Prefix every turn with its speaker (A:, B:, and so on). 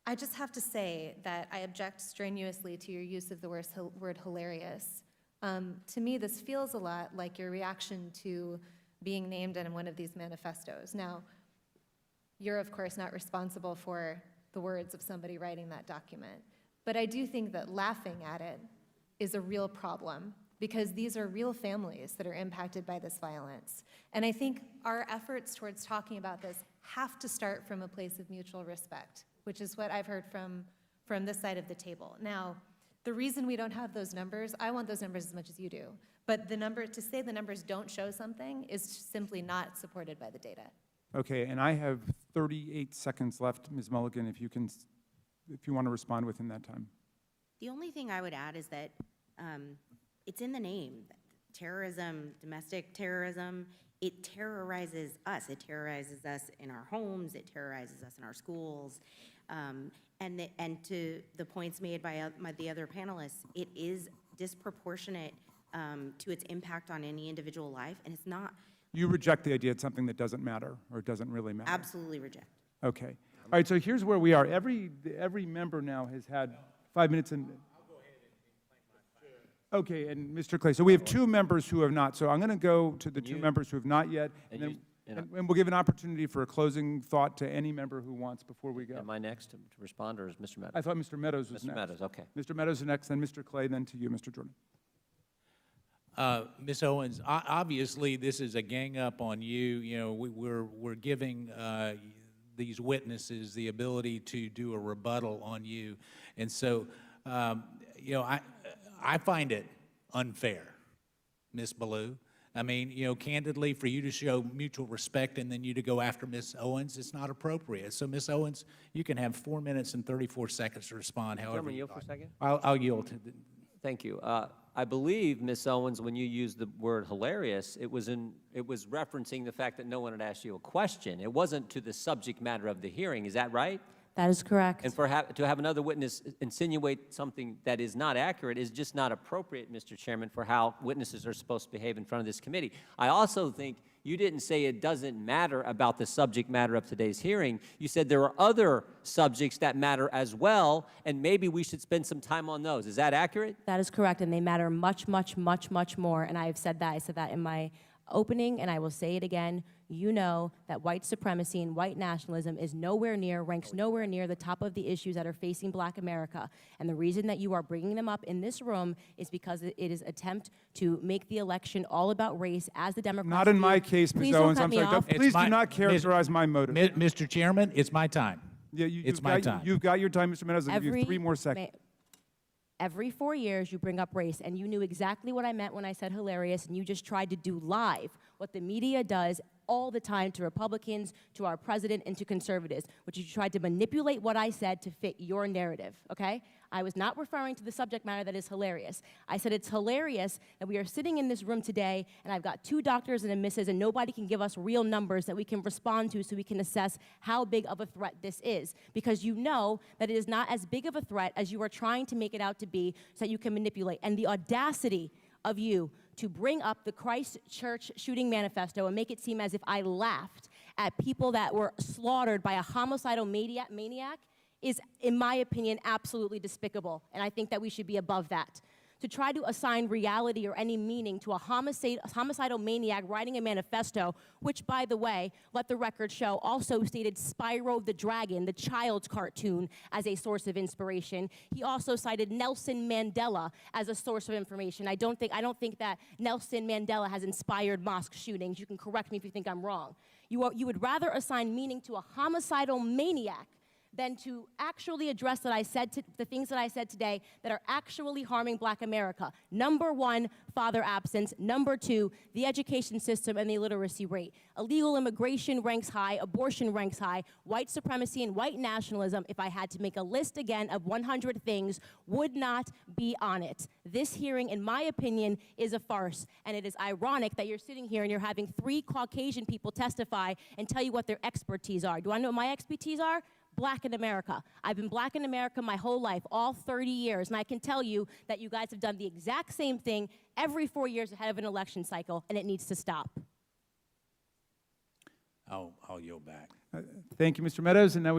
A: I just have to say that I object strenuously to your use of the word hilarious. To me, this feels a lot like your reaction to being named in one of these manifestos. Now, you're of course not responsible for the words of somebody writing that document, but I do think that laughing at it is a real problem, because these are real families that are impacted by this violence. And I think our efforts towards talking about this have to start from a place of mutual respect, which is what I've heard from this side of the table. Now, the reason we don't have those numbers, I want those numbers as much as you do, but to say the numbers don't show something is simply not supported by the data.
B: Okay, and I have 38 seconds left, Ms. Mulligan, if you want to respond within that time.
C: The only thing I would add is that it's in the name. Terrorism, domestic terrorism, it terrorizes us. It terrorizes us in our homes. It terrorizes us in our schools. And to the points made by the other panelists, it is disproportionate to its impact on any individual life, and it's not.
B: You reject the idea it's something that doesn't matter, or it doesn't really matter?
C: Absolutely reject.
B: Okay. All right, so here's where we are. Every member now has had 5 minutes and... Okay, and Mr. Clay, so we have 2 members who have not, so I'm going to go to the 2 members who have not yet, and we'll give an opportunity for a closing thought to any member who wants before we go.
D: Am I next to respond, or is Mr. Meadows?
B: I thought Mr. Meadows was
D: Mr.
B: next.
D: Meadows, okay.
B: Mr. Meadows is next, then Mr. Clay, then to you, Mr. Jordan.
E: Ms. Owens, obviously this is a gang up on you. You know, we're giving these witnesses the ability to do a rebuttal on you, and so you know, I find it unfair, Ms. Belew. I mean, you know, candidly, for you to show mutual respect and then you to go after Ms. Owens, it's not appropriate. So, Ms. Owens, you can have 4 minutes and 34 seconds to respond. However,
D: yield for a second.
E: I'll yield to.
D: Thank you. I believe, Ms. Owens, when you used the word hilarious, it was referencing the fact that no one had asked you a question. It wasn't to the subject matter of the hearing. Is that right?
F: That is correct.
D: And to have another witness insinuate something that is not accurate is just not appropriate, Mr. Chairman, for how witnesses are supposed to behave in front of this committee. I also think you didn't say it doesn't matter about the subject matter of today's hearing. You said there are other subjects that matter as well, and maybe we should spend some time on those. Is that accurate?
F: That is correct, and they matter much, much, much, much more, and I have said that. I said that in my opening, and I will say it again. You know that white supremacy and white nationalism is ranks nowhere near the top of the issues that are facing Black America. And the reason that you are bringing them up in this room is because it is an attempt to make the election all about race, as the Democrats
B: Not in my case, Ms. Owens. I'm sorry. Please do not characterize my motive.
E: Mr. Chairman, it's my time.
B: Yeah,
E: it's my time.
B: You've got your time, Mr. Meadows. I'll give you 3 more seconds.
F: Every 4 years, you bring up race, and you knew exactly what I meant when I said hilarious, and you just tried to do live what the media does all the time to Republicans, to our president, and to conservatives, which is you tried to manipulate what I said to fit your narrative, okay? I was not referring to the subject matter that is hilarious. I said it's hilarious that we are sitting in this room today, and I've got 2 doctors and a missus, and nobody can give us real numbers that we can respond to so we can assess how big of a threat this is, because you know that it is not as big of a threat as you are trying to make it out to be so that you can manipulate. And the audacity of you to bring up the Christchurch shooting manifesto and make it seem as if I laughed at people that were slaughtered by a homicidal maniac is, in my opinion, absolutely despicable. And I think that we should be above that. To try to assign reality or any meaning to a homicidal maniac writing a manifesto, which, by the way, let the record show, also stated Spyro the Dragon, the child's cartoon, as a source of inspiration. He also cited Nelson Mandela as a source of information. I don't think that Nelson Mandela has inspired mosque shootings. You can correct me if you think I'm wrong. You would rather assign meaning to a homicidal maniac than to actually address the things that I said today that are actually harming Black America. Number 1, father absence. Number 2, the education system and the illiteracy rate. Illegal immigration ranks high, abortion ranks high, white supremacy and white nationalism, if I had to make a list again of 100 things, would not be on it. This hearing, in my opinion, is a farce, and it is ironic that you're sitting here and you're having 3 Caucasian people testify and tell you what their expertise are. Do I know what my expertise are? Black in America. I've been Black in America my whole life, all 30 years, and I can tell you that you guys have done the exact same thing every 4 years ahead of an election cycle, and it needs to stop.
E: I'll yield back.
B: Thank you, Mr. Meadows. And now